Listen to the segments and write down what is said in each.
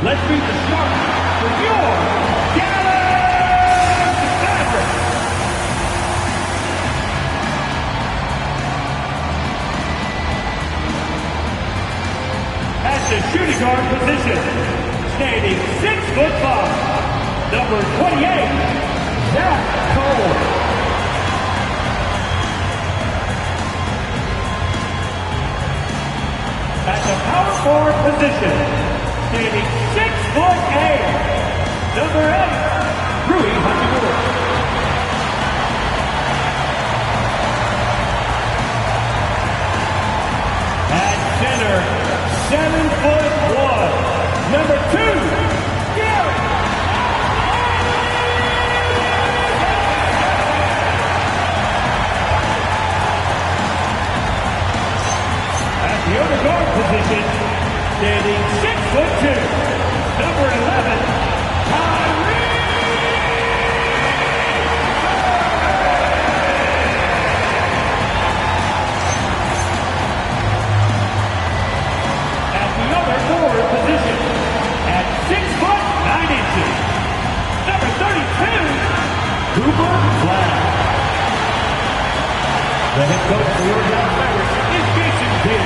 Let's meet the Sharks for your Dallas Mavericks. At the shooting guard position, standing 6'5", number 28, Zach Cole. At the power forward position, standing 6'8", number 8, Rui Hachimura. At center, 7'1", number 2, Gary. At the other guard position, standing 6'2", number 11, Kyrie. At the other forward position, at 6'9", number 32, Cooper Flag. The head coach for your Dallas Mavericks is Jason Kidd.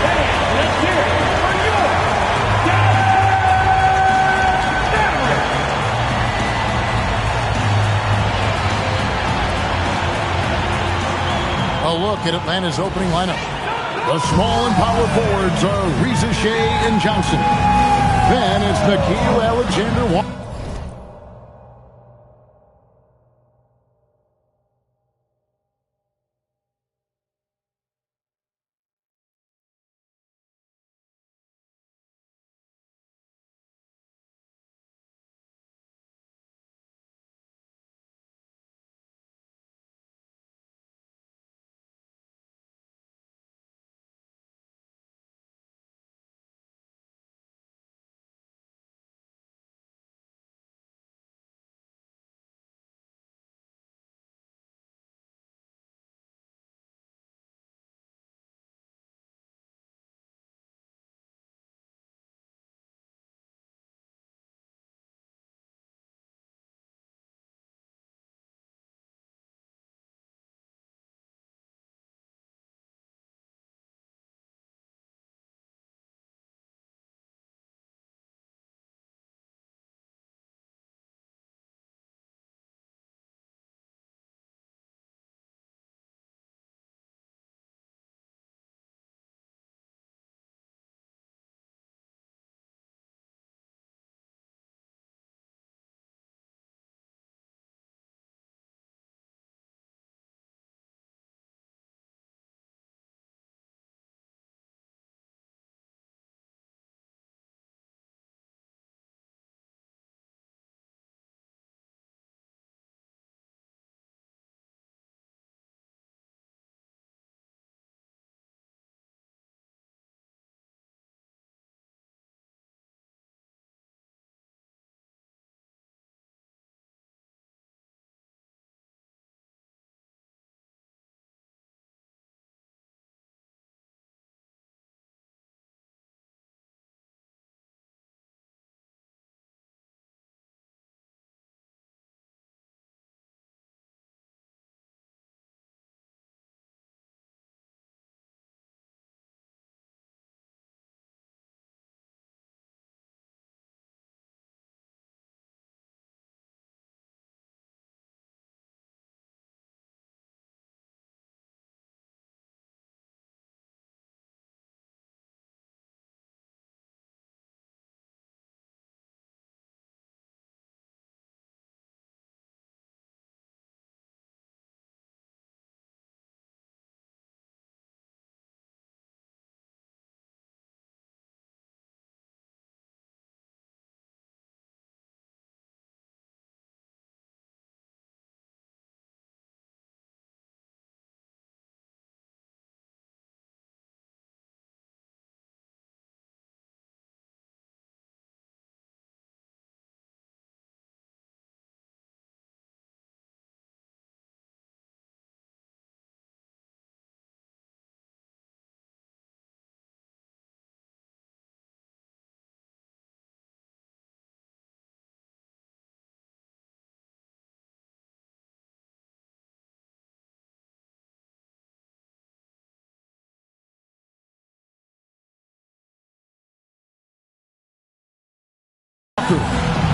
Fans, let's hear it for your Dallas Mavericks. A look at Atlanta's opening lineup. The small and power forwards are Reza Shea and Johnson. Then it's Nickeil Alexander-Walker.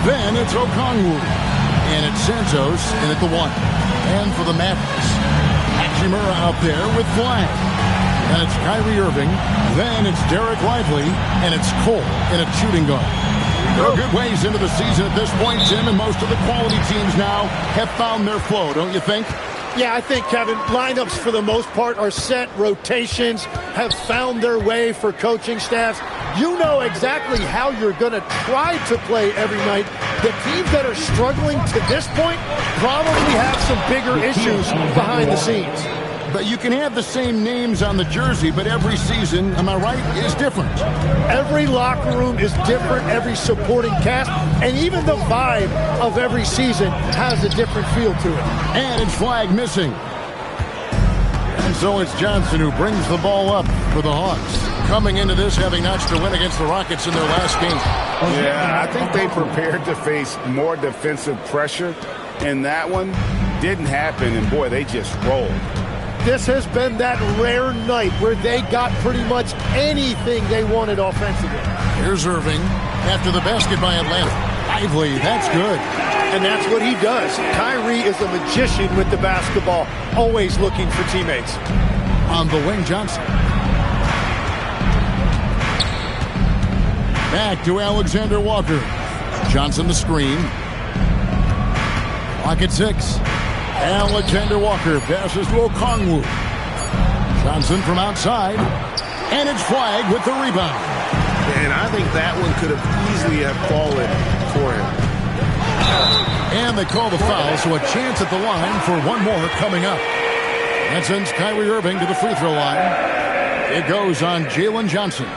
Then it's Okongwu. And it's Santos in at the 1. And for the Mavericks, Hachimura out there with flag. And it's Kyrie Irving. Then it's Derek Lively. And it's Cole in a shooting guard. They're good ways into the season at this point, Tim, and most of the quality teams now have found their flow, don't you think? Yeah, I think, Kevin, lineups for the most part are set. Rotations have found their way for coaching staffs. You know exactly how you're going to try to play every night. The teams that are struggling to this point probably have some bigger issues behind the scenes. But you can have the same names on the jersey, but every season, am I right, is different. Every locker room is different, every supporting cast, and even the vibe of every season has a different feel to it. And it's flag missing. And so it's Johnson who brings the ball up for the Hawks. Coming into this, having notched a win against the Rockets in their last game. Yeah, I think they prepared to face more defensive pressure, and that one didn't happen, and boy, they just rolled. This has been that rare night where they got pretty much anything they wanted offensively. Here's Irving after the basket by Atlanta. Lively, that's good. And that's what he does. Kyrie is a magician with the basketball, always looking for teammates. On the wing, Johnson. Back to Alexander Walker. Johnson the screen. Clock at 6. Alexander Walker passes to Okongwu. Johnson from outside. And it's flagged with the rebound. And I think that one could have easily have fallen for him. And they call the foul, so a chance at the line for one more coming up. That sends Kyrie Irving to the free throw line. It goes on Jalen Johnson.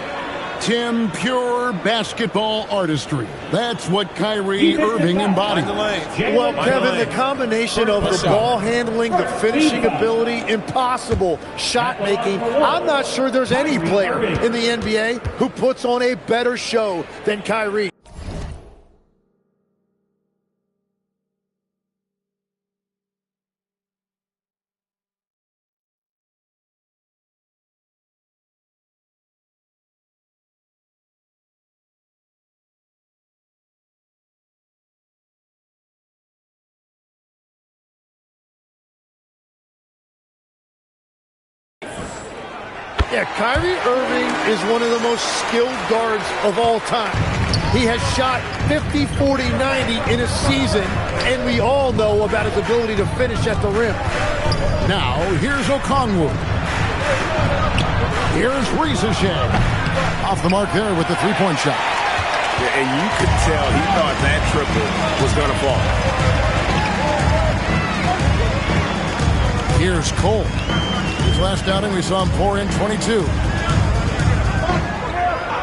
Tim, pure basketball artistry. That's what Kyrie Irving embodied. Well, Kevin, the combination of the ball handling, the finishing ability, impossible shot making. I'm not sure there's any player in the NBA who puts on a better show than Kyrie. Yeah, Kyrie Irving is one of the most skilled guards of all time. He has shot 50, 40, 90 in a season, and we all know about his ability to finish at the rim. Now, here's Okongwu. Here's Rizasheh. Off the mark there with the three-point shot. Yeah, and you could tell he thought that triple was going to fall. Here's Cole. His last outing, we saw him pour in 22.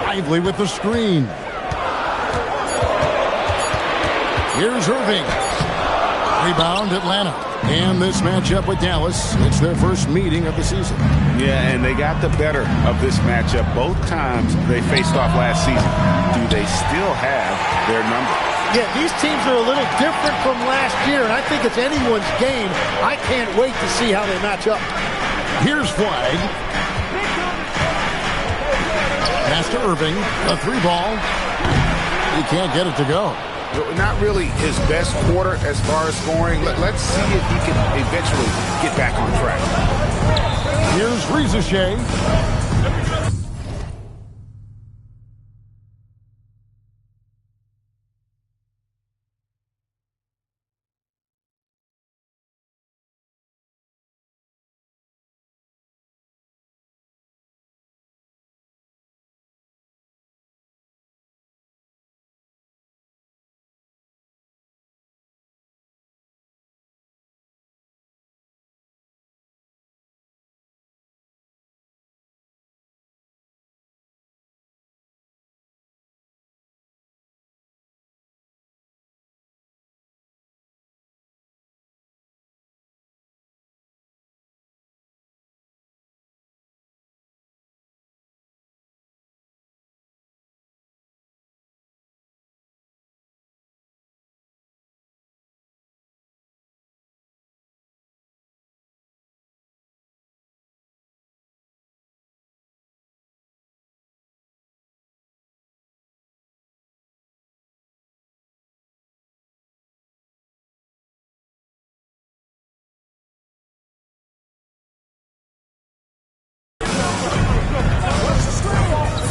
Lively with the screen. Here's Irving. Rebound, Atlanta. And this matchup with Dallas, it's their first meeting of the season. Yeah, and they got the better of this matchup both times they faced off last season. Do they still have their number? Yeah, these teams are a little different from last year, and I think it's anyone's game. I can't wait to see how they match up. Here's flag. Pass to Irving. A three ball. He can't get it to go. Not really his best quarter as far as scoring. Let's see if he can eventually get back on track. Here's Rizasheh.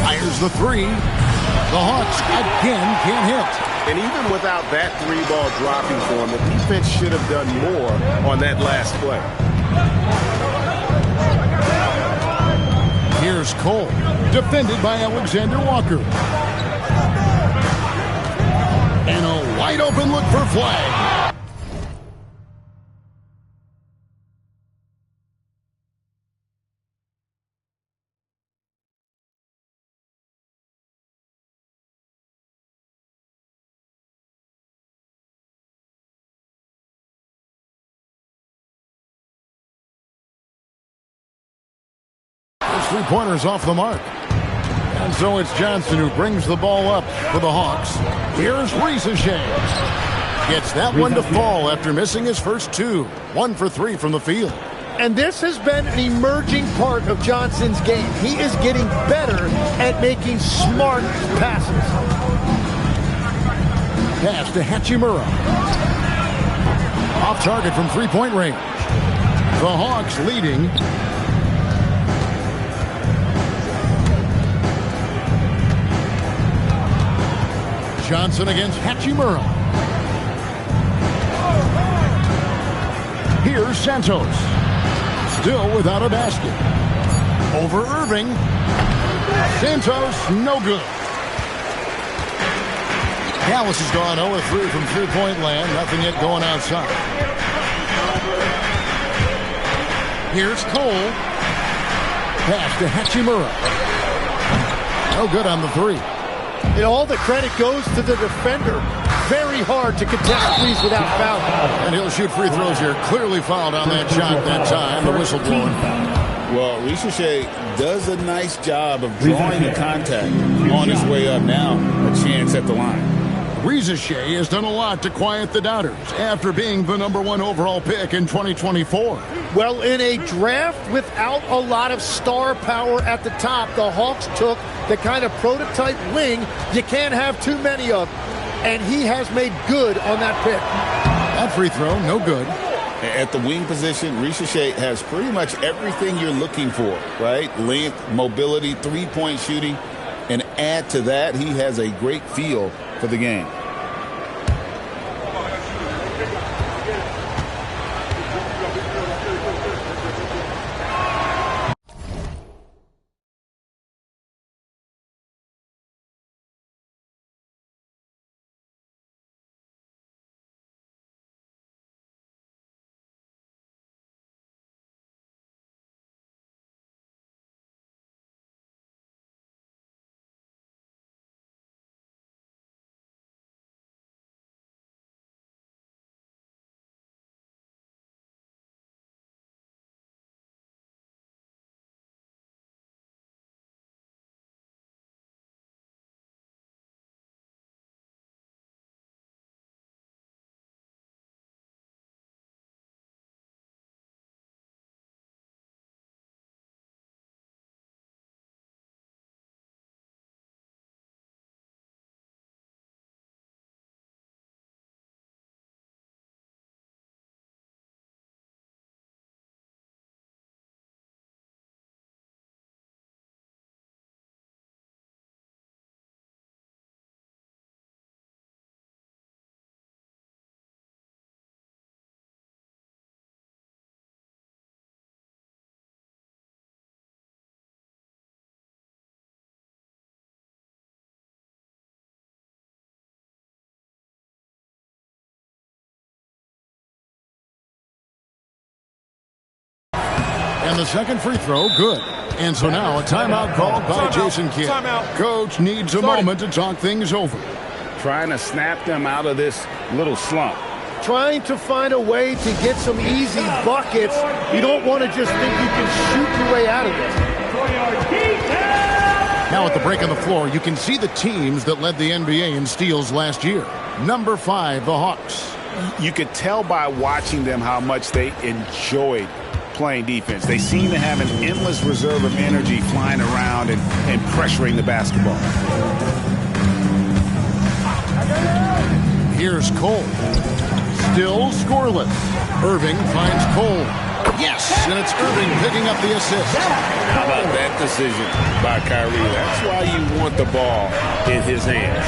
Fires the three. The Hawks again can't hit. And even without that three-ball dropping for him, the defense should have done more on that last play. Here's Cole, defended by Alexander Walker. And a wide open look for flag. Three-pointers off the mark. And so it's Johnson who brings the ball up for the Hawks. Here's Ricochet. Gets that one to fall after missing his first two. 1 for 3 from the field. And this has been an emerging part of Johnson's game. He is getting better at making smart passes. Pass to Hachimura. Off target from three-point range. The Hawks leading. Johnson against Hachimura. Here's Santos. Still without a basket. Over Irving. Santos, no good. Dallas has gone 0-3 from three-point land. Nothing yet going outside. Here's Cole. Pass to Hachimura. No good on the three. And all the credit goes to the defender. Very hard to contest threes without fouling. And he'll shoot free throws here. Clearly fouled on that shot that time. The whistle blowing. Well, Ricochet does a nice job of drawing the contact on his way up. Now a chance at the line. Ricochet has done a lot to quiet the doubters after being the #1 overall pick in 2024. Well, in a draft without a lot of star power at the top, the Hawks took the kind of prototype wing you can't have too many of. And he has made good on that pick. That free throw, no good. At the wing position, Ricochet has pretty much everything you're looking for, right? Length, mobility, three-point shooting. And add to that, he has a great feel for the game. And the second free throw, good. And so now a timeout called by Jason Kidd. Coach needs a moment to talk things over. Trying to snap them out of this little slump. Trying to find a way to get some easy buckets. You don't want to just think you can shoot your way out of this. Now at the break on the floor, you can see the teams that led the NBA in steals last year. Number 5, the Hawks. You could tell by watching them how much they enjoyed playing defense. They seem to have an endless reserve of energy flying around and pressuring the basketball. Here's Cole. Still scoreless. Irving finds Cole. Yes, and it's Irving picking up the assist. How about that decision by Kyrie? That's why you want the ball in his hands.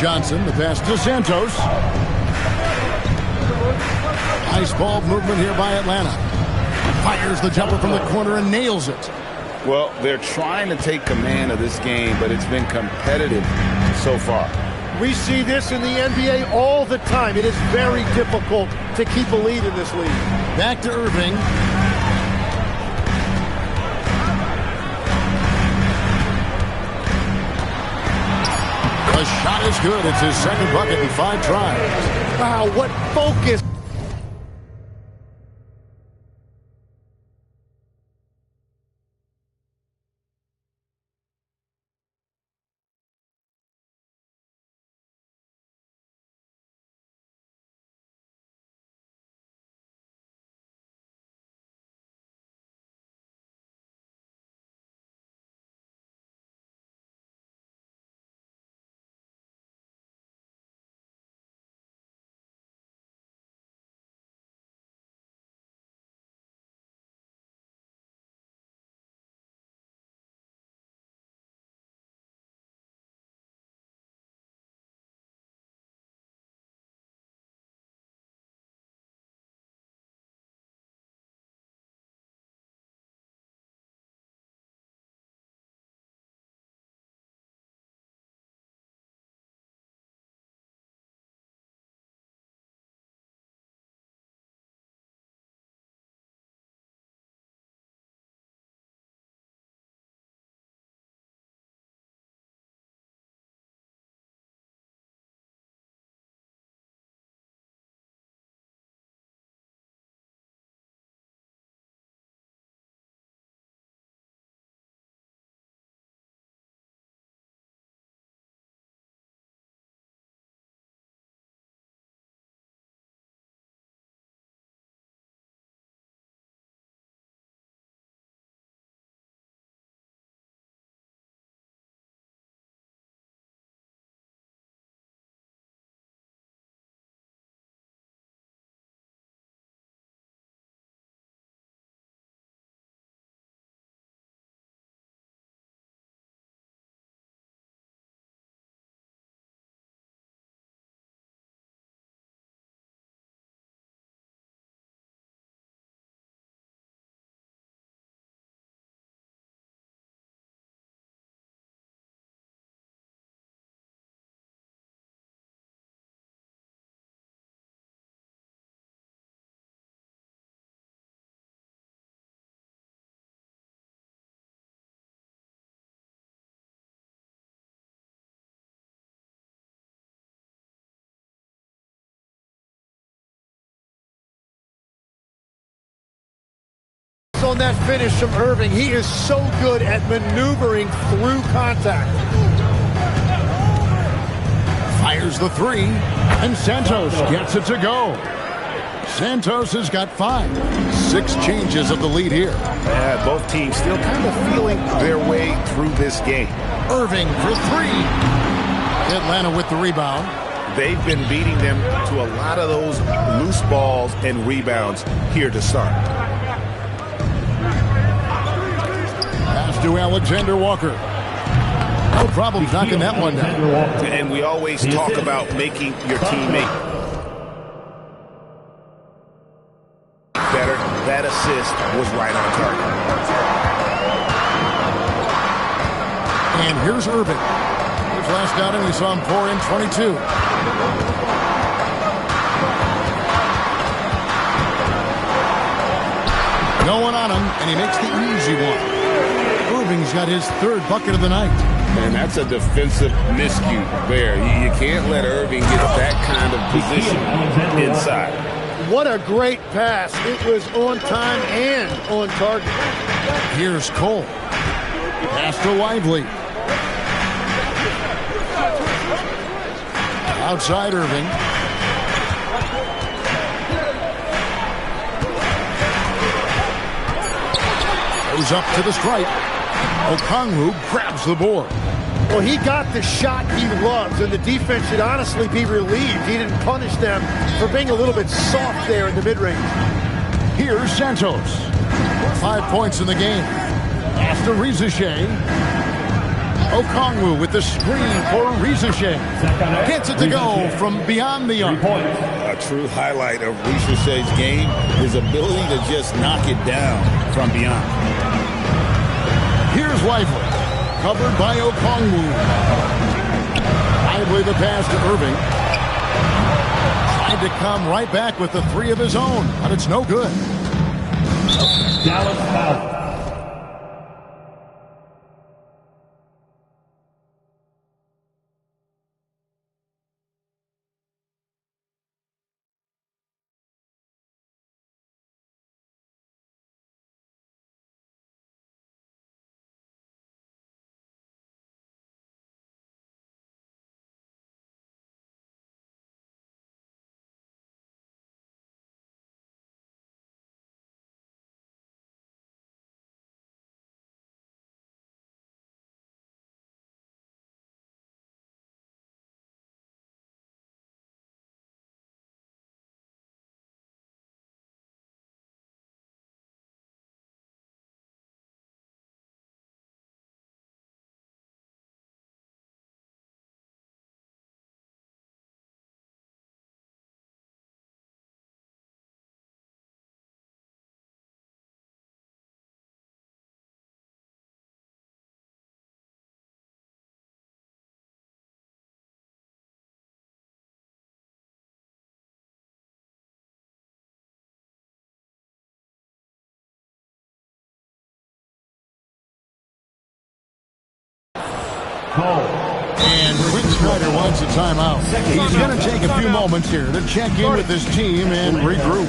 Johnson, the pass to Santos. Nice ball movement here by Atlanta. Fires the jumper from the corner and nails it. Well, they're trying to take command of this game, but it's been competitive so far. We see this in the NBA all the time. It is very difficult to keep a lead in this league. Back to Irving. The shot is good. It's his second bucket in 5 tries. Wow, what focus. On that finish from Irving, he is so good at maneuvering through contact. Fires the 3, and Santos gets it to go. Santos has got 5. 6 changes of the lead here. Yeah, both teams still kind of feeling their way through this game. Irving for 3. Atlanta with the rebound. They've been beating them to a lot of those loose balls and rebounds here to start. To Alexander Walker. No problem knocking that one down. And we always talk about making your teammate better. That assist was right on target. And here's Irving. His last outing, we saw him pour in 22. No one on him, and he makes the easy one. Irving's got his 3rd bucket of the night. And that's a defensive miscue there. You can't let Irving get that kind of position inside. What a great pass. It was on time and on target. Here's Cole. Pass to Lively. Outside Irving. Goes up to the stripe. Okongwu grabs the board. Well, he got the shot he loves, and the defense should honestly be relieved he didn't punish them for being a little bit soft there in the mid-range. Here's Santos. 5 points in the game. Pass to Rizachet. Okongwu with the screen for Rizachet. Gets it to go from beyond the arc. A true highlight of Richechet's game, his ability to just knock it down from beyond. Here's Lively. Covered by Okongwu. Lively the pass to Irving. Tried to come right back with the three of his own, but it's no good. Dallas foul. And Rick Snyder wants a timeout. He's going to take a few moments here to check in with his team and regroup.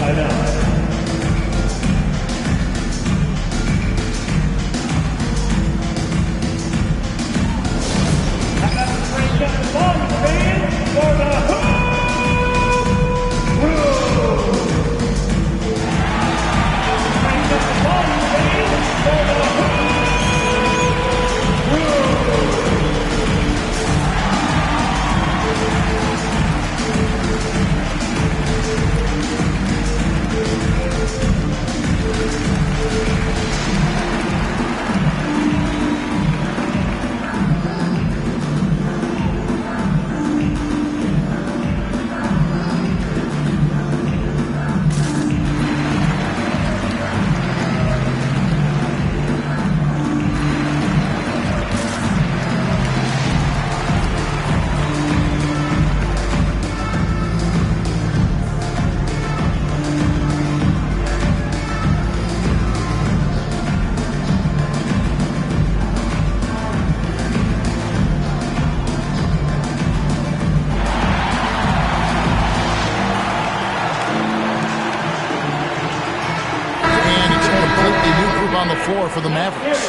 On the floor for the Mavericks.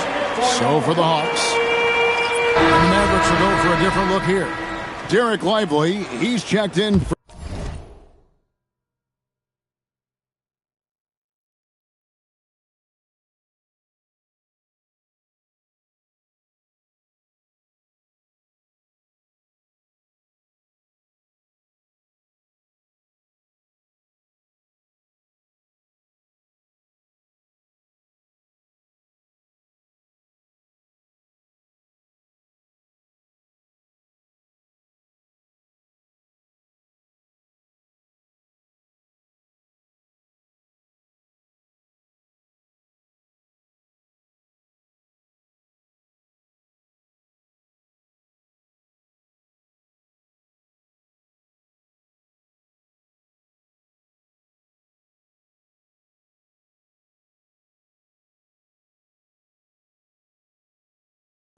So for the Hawks. And the Mavericks will go for a different look here. Derek Lively, he's checked in for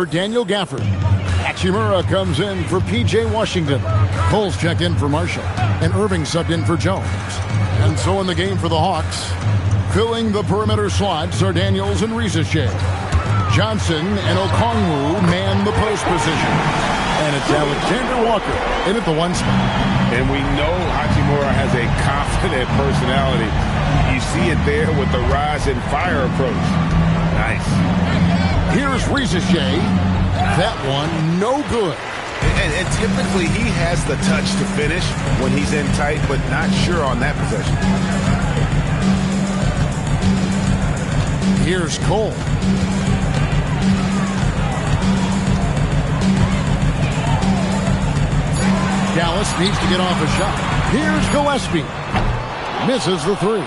Daniel Gafford. Hachimura comes in for P.J. Washington. Cole's checked in for Marshall. And Irving subbed in for Jones. And so in the game for the Hawks, filling the perimeter slots are Daniels and Rizachet. Johnson and Okongwu man the post position. And it's Alexander Walker in at the one spot. And we know Hachimura has a confident personality. You see it there with the rise and fire approach. Nice. Here's Rizachet. That one, no good. And typically he has the touch to finish when he's in tight, but not sure on that possession. Here's Cole. Dallas needs to get off a shot. Here's Gillespie. Misses the three.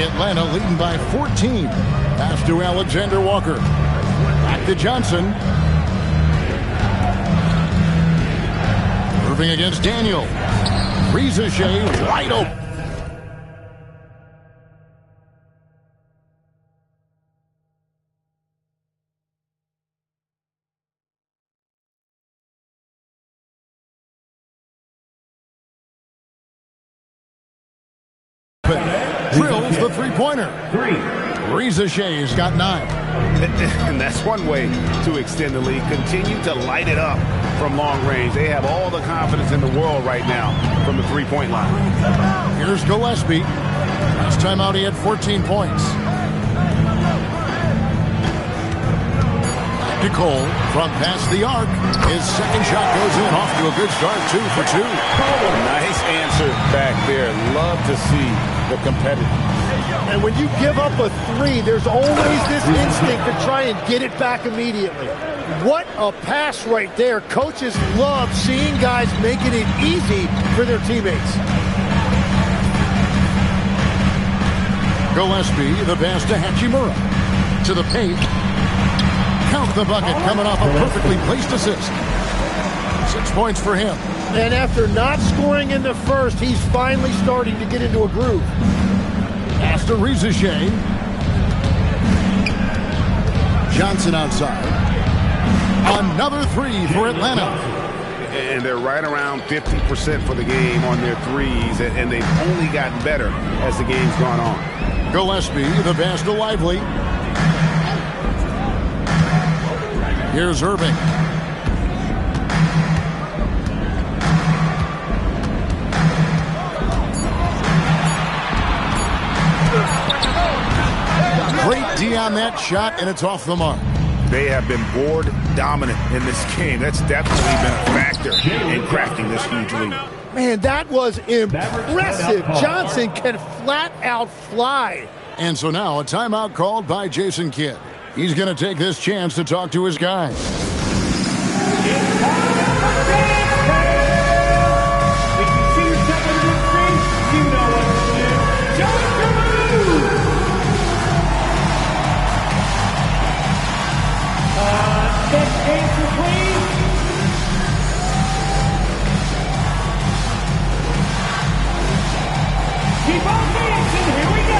Atlanta leading by 14. Pass to Alexander Walker. Back to Johnson. Irving against Daniel. Ricochet wide open. Drills the three-pointer. Ricochet's got 9. And that's one way to extend the lead. Continue to light it up from long range. They have all the confidence in the world right now from the three-point line. Here's Gillespie. Last time out, he had 14 points. To Cole from past the arc. His second shot goes in. Off to a good start. 2 for 2. Nice answer back there. Love to see the competitive. And when you give up a three, there's always this instinct to try and get it back immediately. What a pass right there. Coaches love seeing guys making it easy for their teammates. Gillespie, the pass to Hachimura. To the paint. Count the bucket coming off a perfectly placed assist. 6 points for him. And after not scoring in the first, he's finally starting to get into a groove. Pass to Ricochet. Johnson outside. Another three for Atlanta. And they're right around 50% for the game on their threes, and they've only gotten better as the game's gone on. Gillespie, the pass to Lively. Here's Irving. Great D on that shot, and it's off the mark. They have been board dominant in this game. That's definitely been a factor in crafting this huge lead. Man, that was impressive. Johnson can flat out fly. And so now a timeout called by Jason Kidd. He's going to take this chance to talk to his guys. Keep on dancing. Here we go.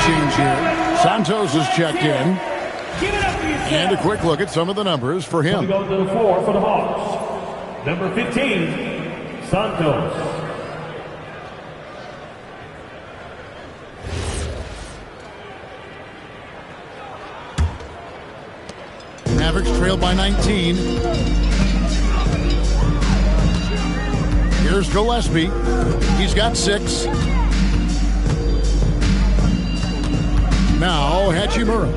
change here. Santos is checked in. And a quick look at some of the numbers for him. We go to the floor for the Hawks. Number 15, Santos. Mavericks trailed by 19. Here's Gillespie. He's got 6. Now Hachimura.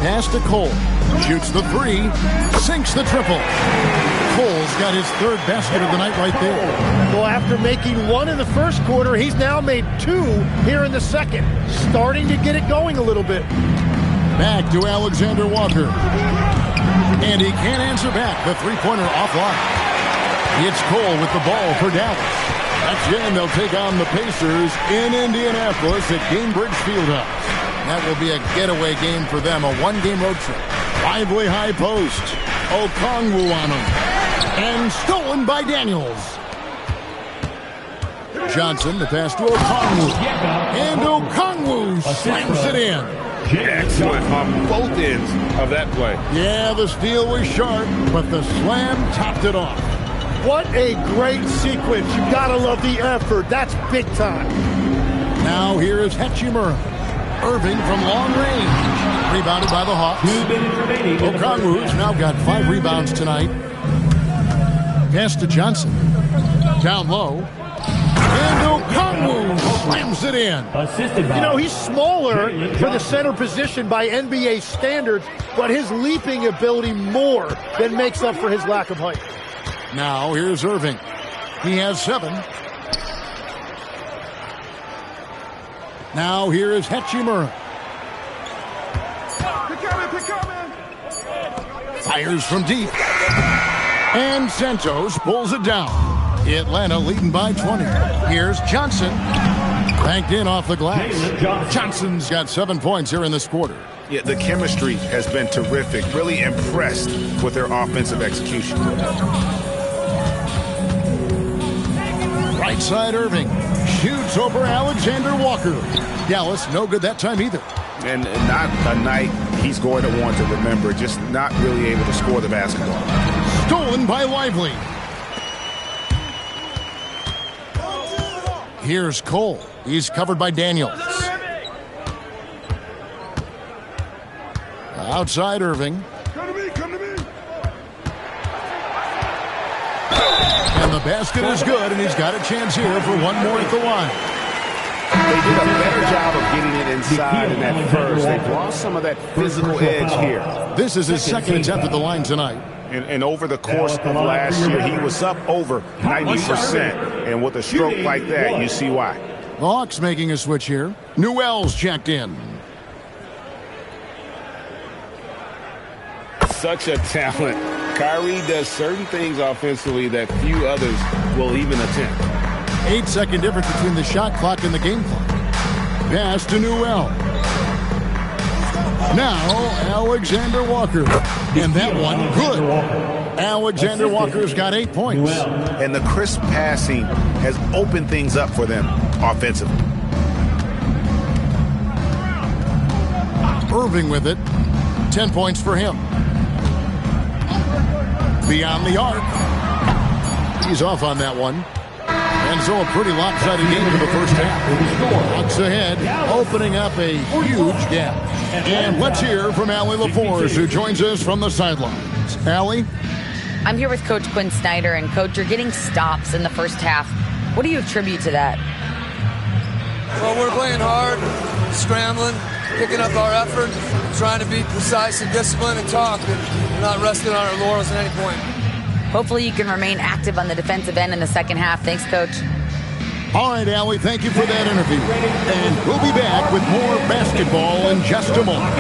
Pass to Cole. Shoots the 3. Sinks the triple. Cole's got his 3rd basket of the night right there. Well, after making 1 in the first quarter, he's now made 2 here in the second. Starting to get it going a little bit. Back to Alexander Walker. And he can't answer back. The 3-pointer offline. It's Cole with the ball for Dallas. Next game, they'll take on the Pacers in Indianapolis at Gainbridge Fieldhouse. That will be a getaway game for them, a 1-game road trip. Lively high post. Okongwu on him. And stolen by Daniels. Johnson, the pass to Okongwu. And Okongwu slams it in. Excellent on both ends of that play. Yeah, the steal was sharp, but the slam topped it off. What a great sequence. You gotta love the effort. That's big time. Now here is Hachimura. Irving from long range. Rebounded by the Hawks. Okongwu's now got 5 rebounds tonight. Pass to Johnson. Down low. And Okongwu slams it in. You know, he's smaller for the center position by NBA standards, but his leaping ability more than makes up for his lack of height. Now here's Irving. He has 7. Now here is Hachimura. Fires from deep. And Santos pulls it down. Atlanta leading by 20. Here's Johnson. Banked in off the glass. Johnson's got 7 points here in this quarter. Yeah, the chemistry has been terrific. Really impressed with their offensive execution. Right side Irving. Shoots over Alexander Walker. Dallas no good that time either. And not a night he's going to want to remember. Just not really able to score the basketball. Stolen by Lively. Here's Cole. He's covered by Daniels. Outside Irving. Come to me. And the basket is good, and he's got a chance here for one more at the line. They did a better job of getting it inside in that first. They've lost some of that physical edge here. This is his second attempt at the line tonight. And over the course of last year, he was up over 90%. And with a stroke like that, you see why. The Hawks making a switch here. Newell's checked in. Such a talent. Kyrie does certain things offensively that few others will even attempt. 8-second difference between the shot clock and the game clock. Pass to Newell. Now, Alexander Walker. And that one, good. Alexander Walker's got 8 points. And the crisp passing has opened things up for them offensively. Irving with it. 10 points for him. Beyond the arc. He's off on that one. And so a pretty lopsided game for the first half. Hawks ahead, opening up a huge gap. And let's hear from Allie LaForce, who joins us from the sidelines. Allie? I'm here with Coach Quinn Snyder. And, Coach, you're getting stops in the first half. What do you attribute to that? Well, we're playing hard, scrambling, picking up our effort, trying to be precise and disciplined and talk, and not resting on our laurels at any point. Hopefully you can remain active on the defensive end in the second half. Thanks, Coach. All right, Allie, thank you for that interview. And we'll be back with more basketball in just a moment.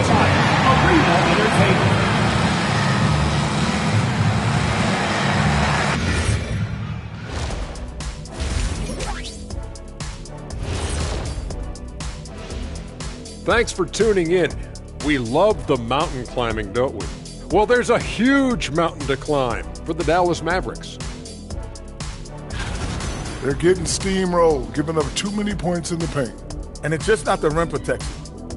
Thanks for tuning in. We love the mountain climbing, don't we? Well, there's a huge mountain to climb for the Dallas Mavericks. They're getting steamrolled, giving up too many points in the paint. And it's just not the rim protection.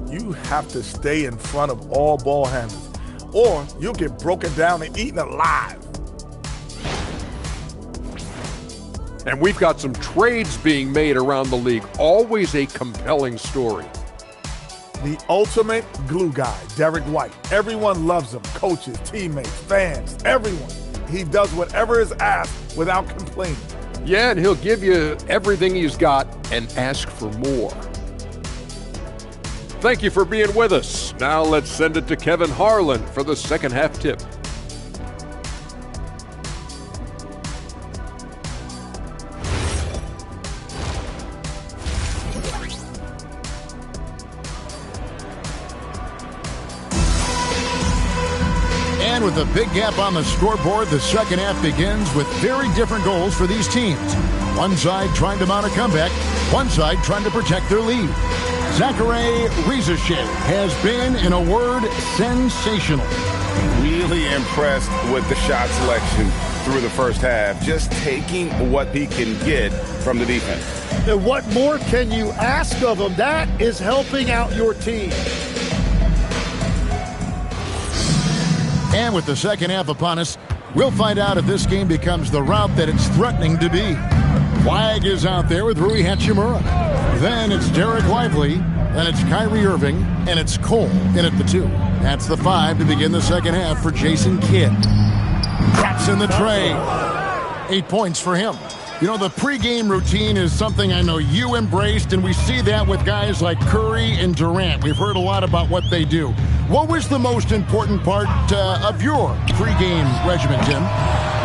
You have to stay in front of all ball handlers, or you'll get broken down and eaten alive. And we've got some trades being made around the league. Always a compelling story. The ultimate glue guy, Derek White. Everyone loves him. Coaches, teammates, fans, everyone. He does whatever is asked without complaining. Yeah, and he'll give you everything he's got and ask for more. Thank you for being with us. Now let's send it to Kevin Harlan for the second half tip. And with a big gap on the scoreboard, the second half begins with very different goals for these teams. One side trying to mount a comeback, one side trying to protect their lead. Zachary Rizichet has been, in a word, sensational. Really impressed with the shot selection through the first half. Just taking what he can get from the defense. And what more can you ask of him? That is helping out your team. And with the second half upon us, we'll find out if this game becomes the route that it's threatening to be. Flag is out there with Rui Hachimura. Then it's Derek Lively. Then it's Kyrie Irving. And it's Cole in at the 2. That's the 5 to begin the second half for Jason Kidd. Drops in the tray. 8 points for him. You know, the pregame routine is something I know you embraced, and we see that with guys like Curry and Durant. We've heard a lot about what they do. What was the most important part of your pregame regimen, Tim?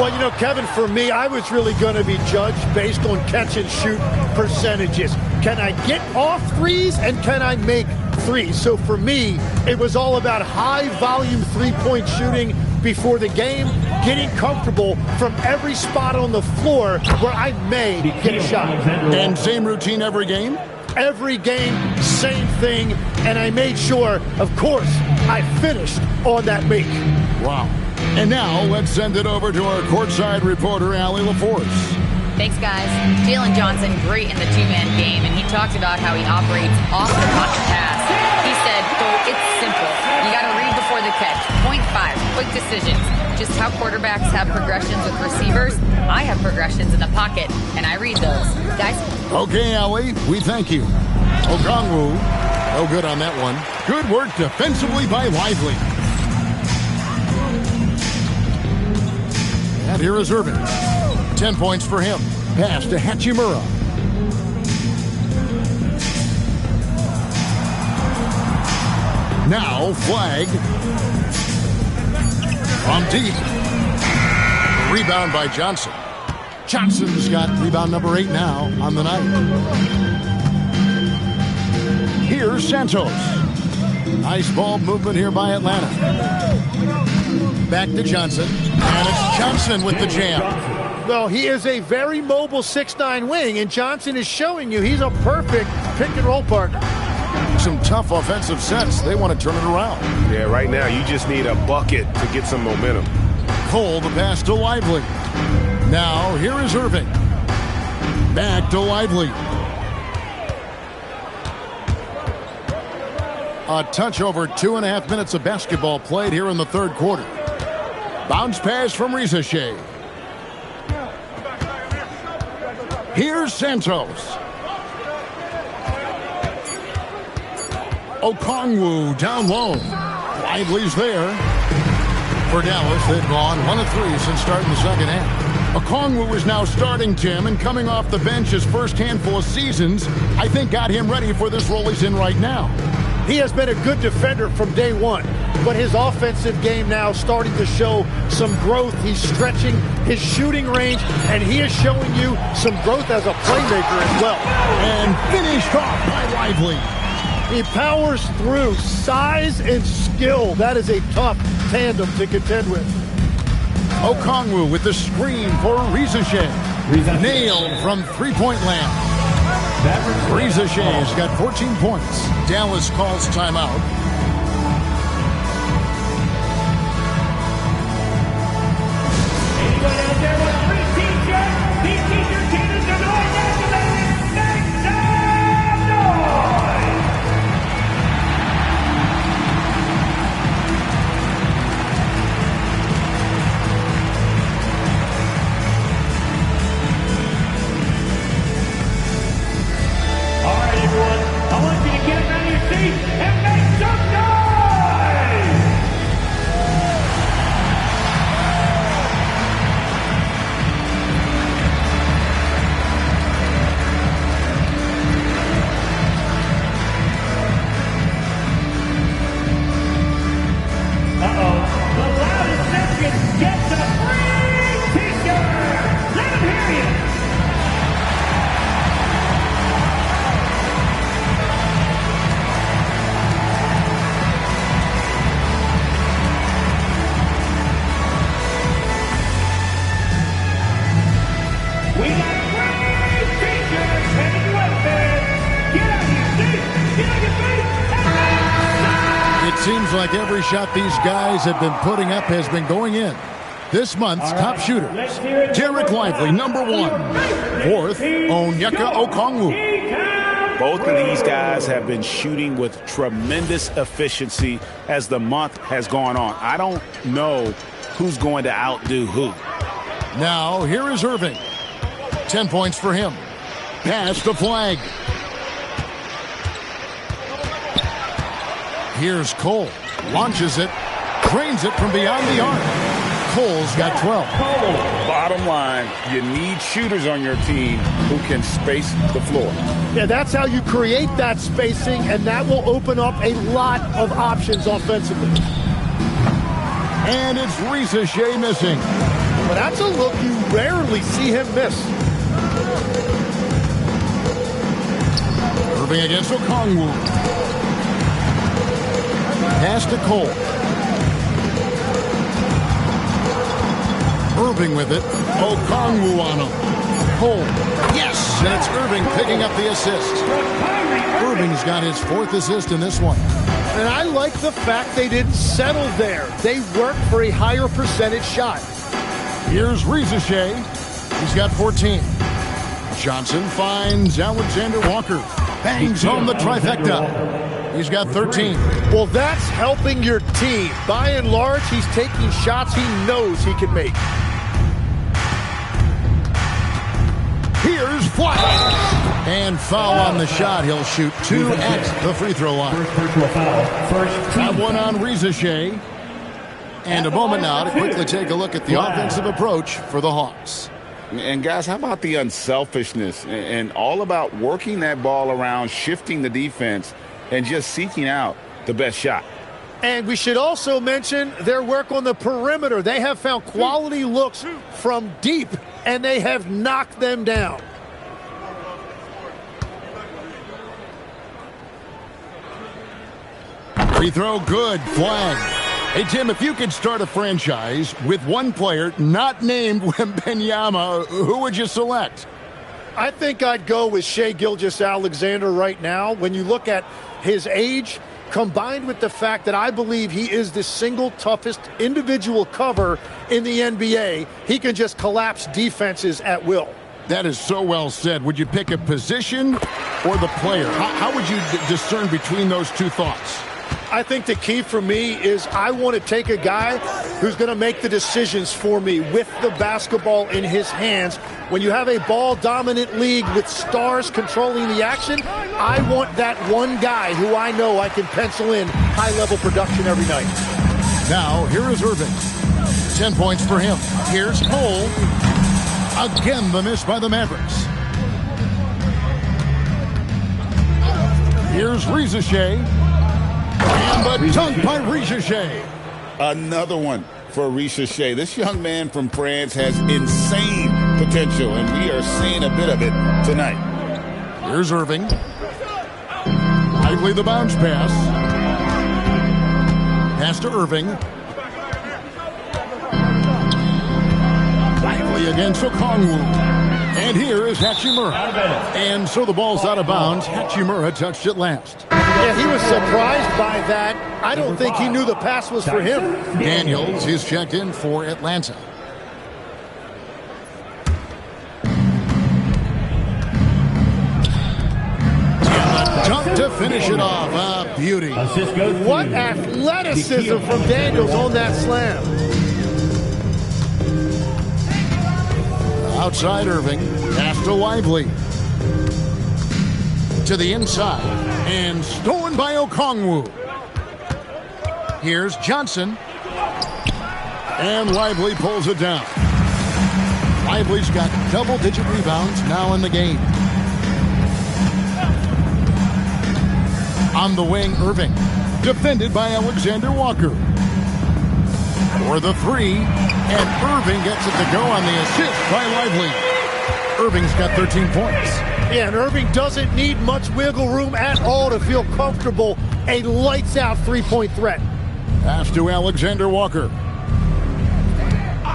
Well, you know, Kevin, for me, I was really going to be judged based on catch-and-shoot percentages. Can I get off threes, and can I make threes? So for me, it was all about high-volume three-point shooting before the game, getting comfortable from every spot on the floor where I may get a shot. And same routine every game? Every game, same thing, and I made sure, of course, I finished on that make. Wow. And now, let's send it over to our courtside reporter, Allie LaForce. Thanks, guys. Jalen Johnson, great in the two-man game, and he talked about how he operates off the pocket pass. He said, quote, it's simple. You got to read before the catch. Point 5, quick decisions. Just how quarterbacks have progressions with receivers, I have progressions in the pocket, and I read those. Guys? Okay, Allie, we thank you. Okongwu, no good on that one. Good work defensively by Lively. And here is Irving. 10 points for him. Pass to Hachimura. Now flag from deep. Rebound by Johnson. Johnson's got rebound number 8 now on the night. Here's Santos. Nice ball movement here by Atlanta. Back to Johnson. And it's Johnson with the jam. Well, he is a very mobile 6'9" wing, and Johnson is showing you he's a perfect pick-and-roll partner. Some tough offensive sets. They want to turn it around. Yeah, right now you just need a bucket to get some momentum. Cole, the pass to Lively. Now, here is Irving. Back to Lively. A touch over 2.5 minutes of basketball played here in the third quarter. Bounce pass from Rizachet. Here's Santos. Okongwu down low. Lively's there. For Dallas, they've gone 1 of 3 since starting the second half. Okongwu is now starting, Tim, and coming off the bench his first handful of seasons, I think got him ready for this role he's in right now. He has been a good defender from day one, but his offensive game now starting to show some growth. He's stretching his shooting range, and he is showing you some growth as a playmaker as well. And finished off by Lively. He powers through size and skill. That is a tough tandem to contend with. Okongwu with the screen for Rizachet. Nailed from three-point land. Rizachet's got 14 points. Dallas calls timeout. Anyone out there with a free t-shirt? These t-shirt teams are going activated. Make some noise! All right, everyone. I want you to get up out of your seats and make some noise! Uh-oh. The loudest section gets a free t-shirt! Let them hear you! We got free t-shirts headed with it. Get out of your seat. Get on your feet. And make some It seems like every shot these guys have been putting up has been going in. This month's top shooters. Derek Lively, number 1. 4th, Onyeka Okongwu. Both of these guys have been shooting with tremendous efficiency as the month has gone on. I don't know who's going to outdo who. Now, here is Irving. 10 points for him. Pass the flag. Here's Cole. Launches it. Drains it from beyond the arc. Cole's got 12. Bottom line, you need shooters on your team who can space the floor. Yeah, that's how you create that spacing, and that will open up a lot of options offensively. And it's Risa Shea missing. But that's a look you rarely see him miss. Irving against Okongwu. Pass to Cole. Irving with it. Okongwu on him. Cole. Yes! And it's Irving picking up the assist. Irving's got his 4th assist in this one. And I like the fact they didn't settle there. They worked for a higher percentage shot. Here's Risa Shea. He's got 14. Johnson finds Alexander Walker. Bangs home the trifecta. He's got 13. Well, that's helping your team. By and large, he's taking shots he knows he can make. Here's Flash. And foul on the shot. He'll shoot 2 at the free throw line. That one on Risa Shea. And a moment now to quickly take a look at the offensive approach for the Hawks. And guys, how about the unselfishness and all about working that ball around, shifting the defense, and just seeking out the best shot. And we should also mention their work on the perimeter. They have found quality looks from deep, and they have knocked them down. Free throw good. Flag. Hey, Tim, if you could start a franchise with one player not named Wembanyama, who would you select? I think I'd go with Shai Gilgeous-Alexander right now. When you look at his age, combined with the fact that I believe he is the single toughest individual cover in the NBA, he can just collapse defenses at will. That is so well said. Would you pick a position or the player? How would you discern between those two thoughts? I think the key for me is I want to take a guy who's going to make the decisions for me with the basketball in his hands. When you have a ball-dominant league with stars controlling the action, I want that one guy who I know I can pencil in high-level production every night. Now, here is Irving. 10 points for him. Here's Cole. Again, the miss by the Mavericks. Here's Risa Shea. And the dunk by Risa Shea. Another one for Risa Shea. This young man from France has insane potential, and we are seeing a bit of it tonight. Here's Irving. Lively the bounce pass. Pass to Irving. Lively against Okongwu. And here is Hachimura. And so the ball's out of bounds. Hachimura touched it last. Yeah, he was surprised by that. I don't think he knew the pass was for him. Daniels is checked in for Atlanta. Dunk to finish it off. A beauty. What athleticism from Daniels on that slam. Outside Irving. Pass to Lively. To the inside. And stolen by Okongwu. Here's Johnson. And Lively pulls it down. Lively's got double-digit rebounds now in the game. On the wing, Irving. Defended by Alexander Walker. For the three. And Irving gets it to go on the assist by Lively. Irving's got 13 points. Yeah, and Irving doesn't need much wiggle room at all to feel comfortable. A lights-out three-point threat. Pass to Alexander Walker.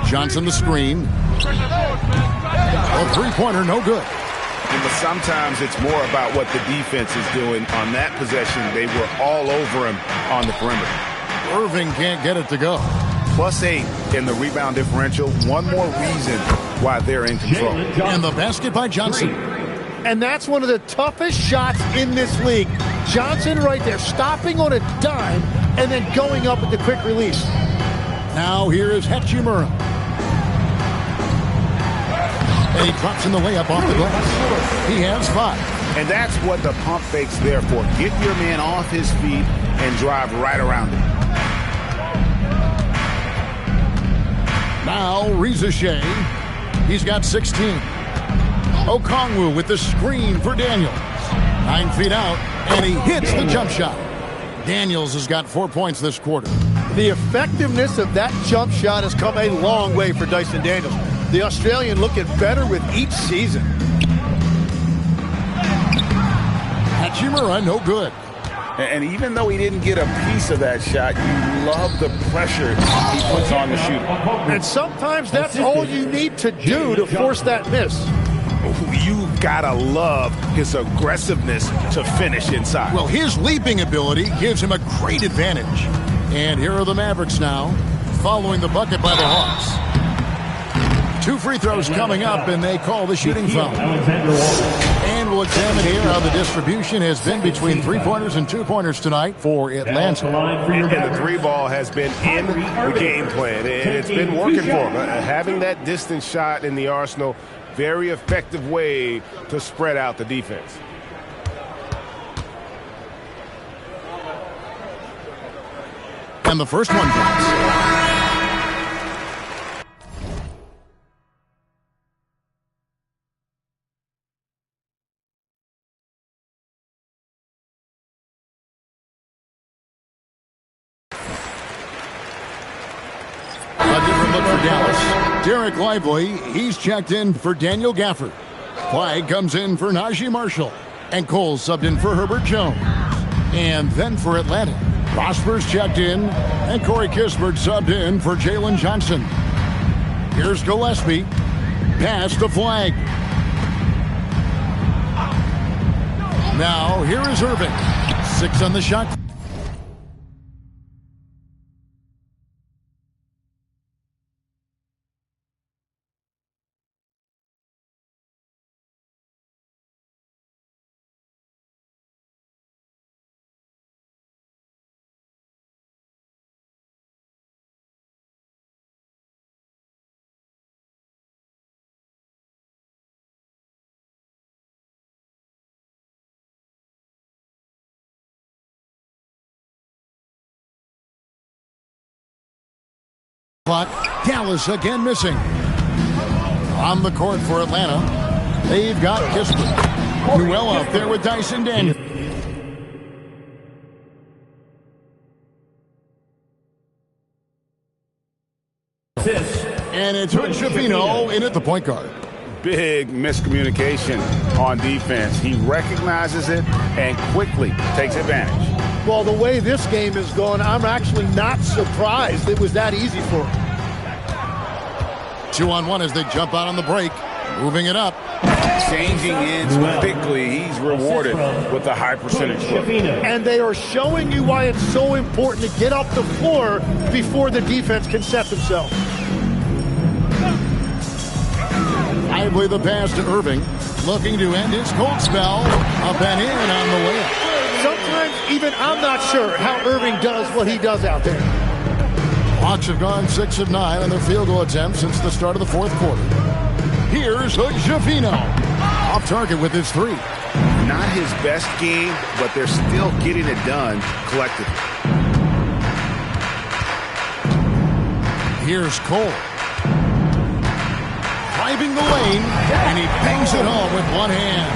Johnson the screen. A three-pointer, no good. But sometimes it's more about what the defense is doing. On that possession, they were all over him on the perimeter. Irving can't get it to go. Plus a in the rebound differential. One more reason why they're in control. And the basket by Johnson. And that's one of the toughest shots in this league. Johnson right there, stopping on a dime and then going up with the quick release. Now here is Hachimura. And he drops in the layup off the glass. He has 5. And that's what the pump fake's there for. Get your man off his feet and drive right around him. Now Reza Shea. He's got 16. Okongwu with the screen for Daniels. 9 feet out, and he hits the jump shot. Daniels has got 4 points this quarter. The effectiveness of that jump shot has come a long way for Dyson Daniels. The Australian looking better with each season. Hachimura, no good. And even though he didn't get a piece of that shot, you love the pressure he puts on the shooter. And sometimes that's all you need to do to force that miss. You've got to love his aggressiveness to finish inside. Well, his leaping ability gives him a great advantage. And here are the Mavericks now, following the bucket by the Hawks. 2 free throws coming up, and they call the shooting foul. And we'll examine here how the distribution has been between 3-pointers and 2-pointers tonight for Atlanta. And the 3-ball has been in the game plan, and it's been working for him. Having that distance shot in the arsenal, very effective way to spread out the defense. And the first one drops. Derek Lively, he's checked in for Daniel Gafford. Clyde comes in for Najee Marshall. And Cole subbed in for Herbert Jones. And then for Atlanta, Prosper's checked in, and Corey Kispert subbed in for Jalen Johnson. Here's Gillespie. Pass the flag. Now, here is Irving. 6 on the shot. Dallas again missing. On the court for Atlanta, they've got Kispert. Newell out there with Dyson Daniels. And it's Hood-Schifino in at the point guard. Big miscommunication on defense. He recognizes it and quickly takes advantage. Well, the way this game is going, I'm actually not surprised it was that easy for him. 2-on-1 as they jump out on the break. Moving it up. Changing ends quickly. He's rewarded with a high percentage look. And they are showing you why it's so important to get up the floor before the defense can set themselves. Lively the pass to Irving. Looking to end his cold spell. Up and in on the layup. Sometimes even I'm not sure how Irving does what he does out there. Hawks have gone 6 of 9 on their field goal attempts since the start of the fourth quarter. Here's Hood-Schifino. Off target with his 3. Not his best game, but they're still getting it done collectively. Here's Cole. Driving the lane, and he bangs it home with one hand.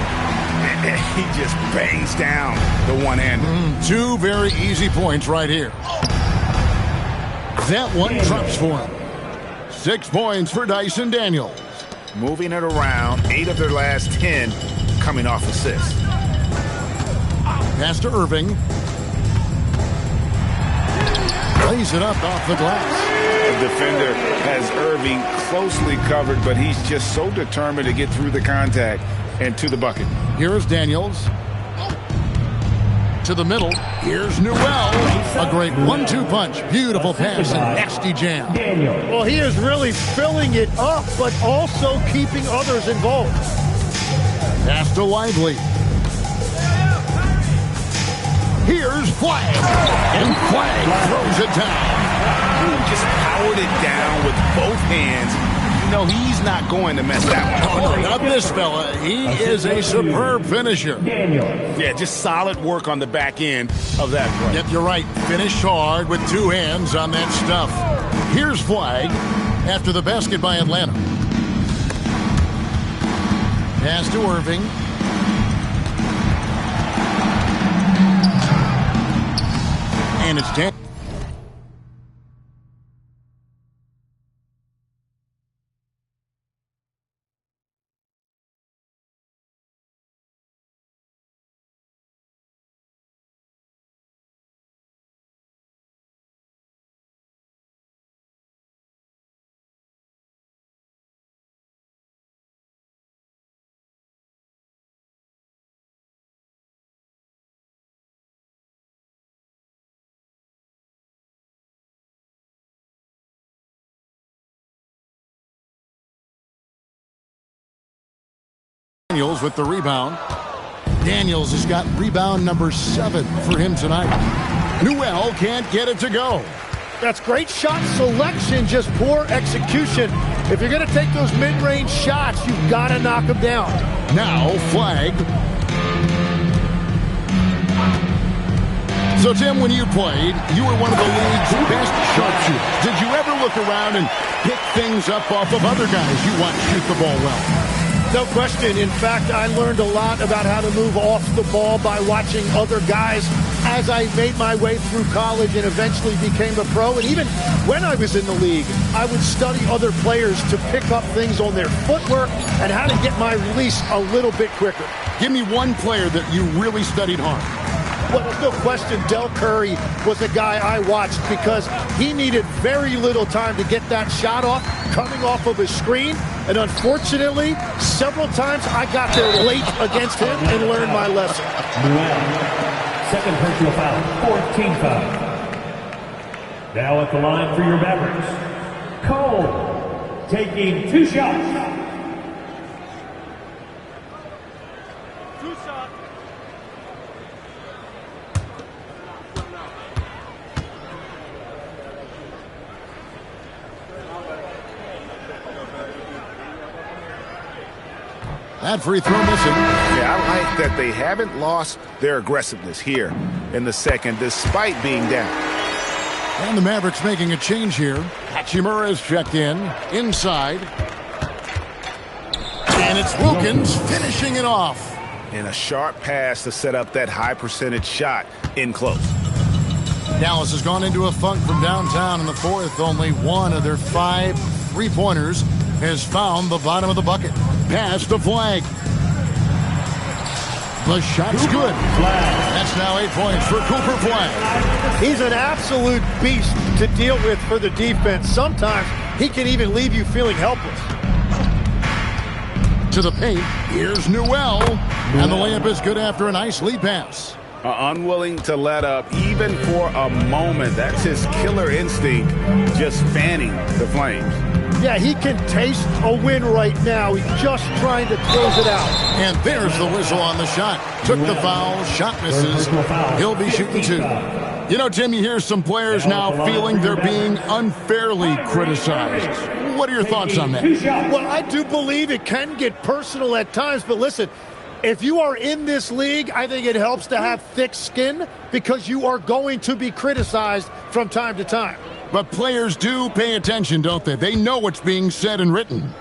He just bangs down the one-hander. 2 very easy points right here. That one drops for him. 6 points for Dyson Daniels. Moving it around, 8 of their last 10 coming off assists. Pass to Irving. Lays it up off the glass. The defender has Irving closely covered, but he's just so determined to get through the contact and to the bucket. Here is Daniels. to the middle. Here's Newell. A great 1-2 punch. Beautiful pass and nasty jam. Well, he is really filling it up, but also keeping others involved. Pass to Lively. Here's Flag. And Flag throws it down. Just powered it down with both hands. You know, he's not going to mess that one up. Oh, no, not this fella. He is a superb finisher. Yeah, just solid work on the back end of that play. Yep, you're right. Finished hard with two hands on that stuff. Here's Flag after the basket by Atlanta. Pass to Irving. And it's Dan. Daniels with the rebound. Daniels has got rebound number 7 for him tonight. Newell can't get it to go. That's great shot selection, just poor execution. If you're going to take those mid-range shots, you've got to knock them down. Now Flag. So, Tim, when you played, you were one of the league's best sharpshooters. Did you ever look around and pick things up off of other guys you watch shoot the ball well? No question. In fact, I learned a lot about how to move off the ball by watching other guys as I made my way through college and eventually became a pro. And even when I was in the league, I would study other players to pick up things on their footwork and how to get my release a little bit quicker. Give me one player that you really studied hard. Well, there's no question Del Curry was a guy I watched because he needed very little time to get that shot off coming off of his screen. And unfortunately, several times I got there late against him and learned my lesson. Second personal foul, 14th foul. Now at the line for your Mavericks, Cole taking 2 shots. That free throw missing. Yeah, I like that they haven't lost their aggressiveness here in the second, despite being down. And the Mavericks making a change here. Hachimura is checked in. Inside. And it's Wilkins finishing it off. And a sharp pass to set up that high percentage shot in close. Dallas has gone into a funk from downtown in the fourth. Only one of their 5 3-pointers has found the bottom of the bucket. Pass to Flag. The shot's good. That's now 8 points for Cooper Flag. He's an absolute beast to deal with for the defense. Sometimes he can even leave you feeling helpless. To the paint, here's Newell. And the layup is good after a nice lead pass. Unwilling to let up even for a moment. That's his killer instinct, just fanning the Flames. Yeah, he can taste a win right now. He's just trying to close it out. And there's the whistle on the shot. Took the foul, shot misses. He'll be shooting 2. You know, Tim, you hear some players now feeling they're being unfairly criticized. What are your thoughts on that? Well, I do believe it can get personal at times, but listen, if you are in this league, I think it helps to have thick skin because you are going to be criticized from time to time. But players do pay attention, don't they? They know what's being said and written.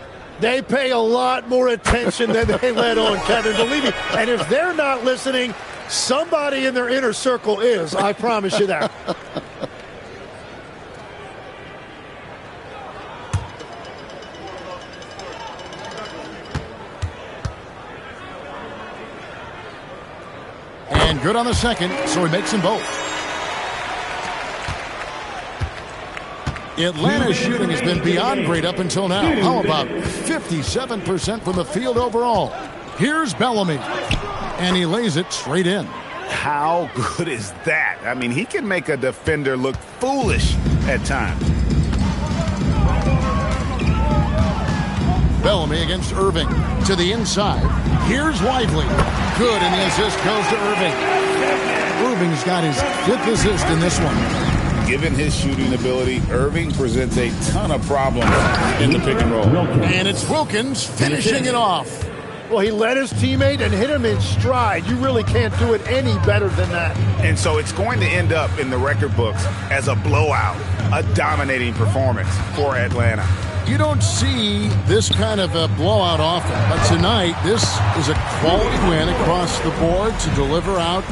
They pay a lot more attention than they let on, Kevin, believe me. And if they're not listening, somebody in their inner circle is. I promise you that. And good on the second, so he makes them both. Atlanta's shooting has been beyond great up until now. How about 57% from the field overall? Here's Bellamy. And he lays it straight in. How good is that? I mean, he can make a defender look foolish at times. Bellamy against Irving. To the inside. Here's Lively. Good, and the assist goes to Irving. Irving's got his 5th assist in this one. Given his shooting ability, Irving presents a ton of problems in the pick and roll. And it's Wilkins finishing it off. Well, he led his teammate and hit him in stride. You really can't do it any better than that. And so it's going to end up in the record books as a blowout, a dominating performance for Atlanta. You don't see this kind of a blowout often, but tonight this is a quality win across the board to deliver out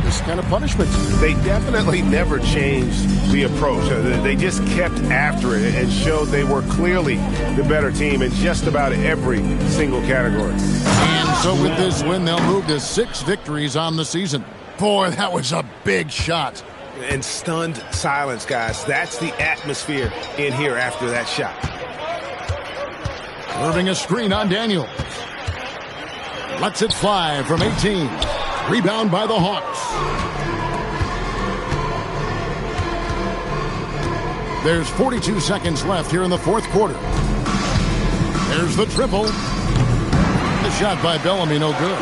this kind of punishment. They definitely never changed the approach. They just kept after it and showed they were clearly the better team in just about every single category. And so with this win, they'll move to 6 victories on the season. Boy, that was a big shot. And stunned silence, guys. That's the atmosphere in here after that shot. Irving a screen on Daniel. Lets it fly from 18. Rebound by the Hawks. There's 42 seconds left here in the 4th quarter. There's the triple. The shot by Bellamy, no good.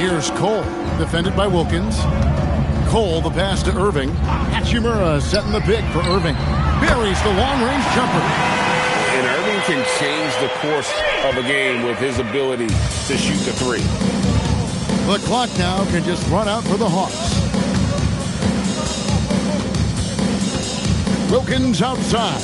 Here's Cole, defended by Wilkins. Cole, the pass to Irving. Hachimura setting the pick for Irving. Buries the long-range jumper. And Irving can change the course of a game with his ability to shoot the 3. The clock now can just run out for the Hawks. Wilkins outside.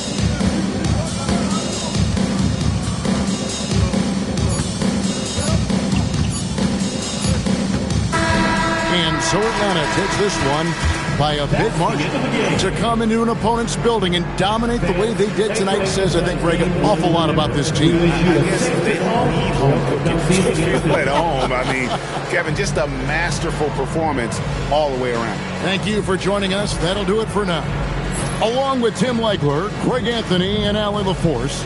And so Atlanta takes this one by a big margin. To come into an opponent's building and dominate the way they did tonight says, I think, Greg, an awful lot about this team. I guess they need home at home. I mean, Kevin, just a masterful performance all the way around. Thank you for joining us. That'll do it for now. Along with Tim Legler, Greg Anthony, and Allie LaForce,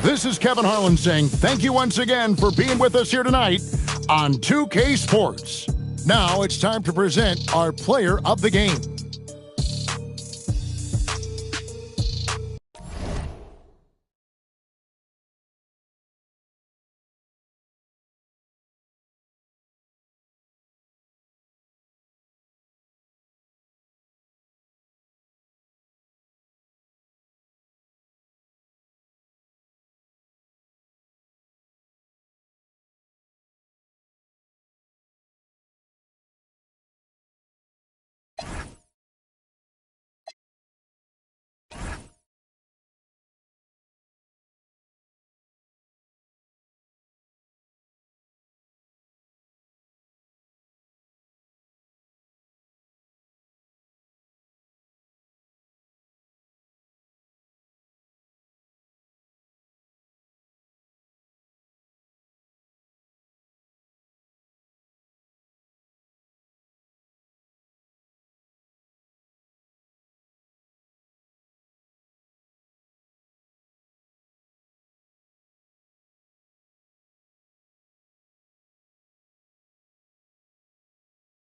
this is Kevin Harlan saying thank you once again for being with us here tonight on 2K Sports. Now it's time to present our player of the game.